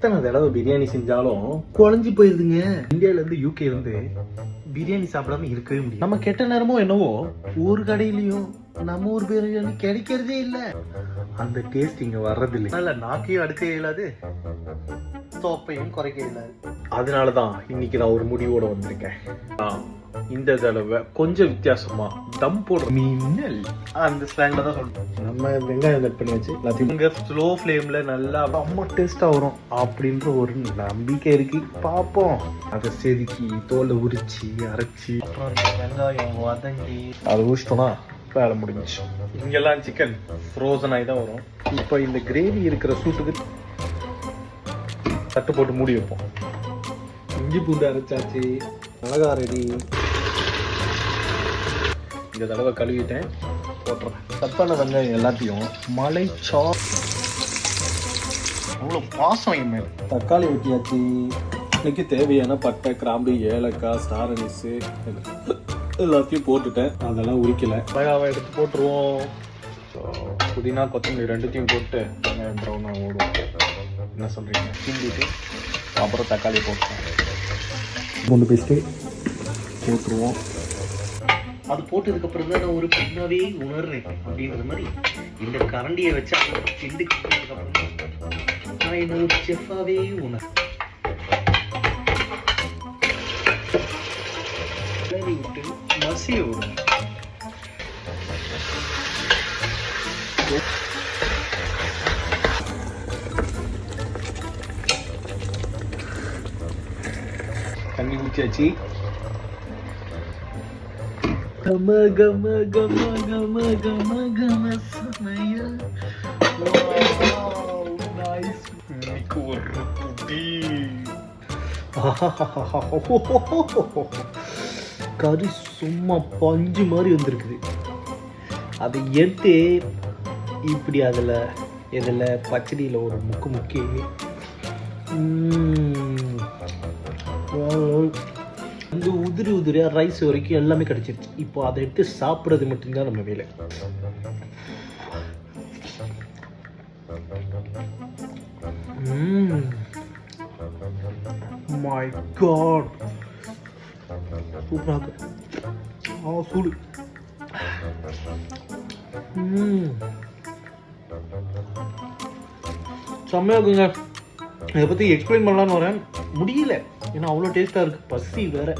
எத்தனை தடவை பிரியாணி செஞ்சாலும் குழஞ்சி போயிருதுங்க. இந்தியால இருந்து யூகே வந்து பிரியாணி சாப்பிடாம இருக்கவே முடியும். நம்ம கெட்ட நேரமோ என்னவோ ஒரு கடையிலயும் நம்ம ஊர் பிரியாணி கிடைக்கிறதே இல்லை. அந்த டேஸ்ட் இங்க வர்றது இல்லை. அதனால நாக்கையும் அடுக்க இயலாது, சோப்பையும் குறைக்க இயலாது. அதனாலதான் இன்னைக்கு நான் ஒரு முடிவோட வந்திருக்கேன். இந்த தடவை கொஞ்சம் வித்தியாசமா தம் போடுற மின்னல் அந்த ஸ்லாங்ல தான் சொல்றோம். நம்ம வெங்காயம் கட் பண்ணி வச்சு எல்லாத்தையும் ஸ்லோ ஃப்ளேம்ல நல்லா ரொம்ப டேஸ்டா வரும் அப்படின்ற ஒரு நம்பிக்கை இருக்கு. பார்ப்போம். அதை செதுக்கி தோலை உரிச்சு அரைச்சி வெங்காயம் வதங்கி அதை ஊசிட்டோம்னா வேலை முடிஞ்சிச்சு. இங்கெல்லாம் சிக்கன் ஃப்ரோசன் ஆகி தான் வரும். இப்போ இந்த கிரேவி இருக்கிற சூட்டுக்கு தட்டு போட்டு மூடி வைப்போம். இஞ்சி பூண்டு அரைச்சாச்சு, மிளகா ரெடி. இந்த தடவை கழுவிட்டேன், போட்டுறேன். கட் பண்ண வெங்காயம் எல்லாத்தையும் மலைச்சா அவ்வளோ பாசம் என் மேலே. தக்காளி வெட்டியாச்சு. இன்னைக்கு தேவையான பட்டை, கிராம்பு, ஏலக்காய், ஸ்டார் அனிஸு எல்லாத்தையும் போட்டுட்டேன். அதெல்லாம் உரிக்கலை. மிளகாவை எடுத்து போட்டுருவோம். புதினா, கொத்தமல்லி ரெண்டுத்தையும் போட்டு வெங்காயம் ப்ரௌனாக ஓடும். என்ன சொல்கிறீங்க? கிண்டிட்டு அப்புறம் தக்காளி போட்டுருவோம். பூண்டு பேஸ்ட்டு போட்டுருவோம். அது போட்டதுக்கப்புறம் தான் நான் ஒரு பின்னாவே உணர்றேன் அப்படின்ற மாதிரி இந்த கரண்டியை வச்சு கிண்டுக்கப்புறம் நான் என்ன ஒரு செஃப்பாவே கிளறி விட்டு மசிய விடும். தண்ணி ஊற்றியாச்சு. கம கம கம கம கம கம சமையல். நைஸ். இன்னைக்கு ஒரு புடி. கறி சும்மா பஞ்சு மாதிரி வந்திருக்குது. அதை எடுத்து இப்படி இதில் பச்சடியில் ஒரு முக்கி அந்த உதிரியா ரைஸ் வரைக்கும் எல்லாமே கிடைச்சிருச்சு. இப்போ அதை எடுத்து சாப்பிட்றது மட்டும்தான் நம்ம வேலை. மை காட், சூப்பராக சூடு. செம்மையா இருக்குங்க. இதை பற்றி எக்ஸ்பிளைன் பண்ணலான்னு வரேன், முடியல. ஏன்னா அவ்வளோ டேஸ்ட்டாக இருக்குது. பசி வேற.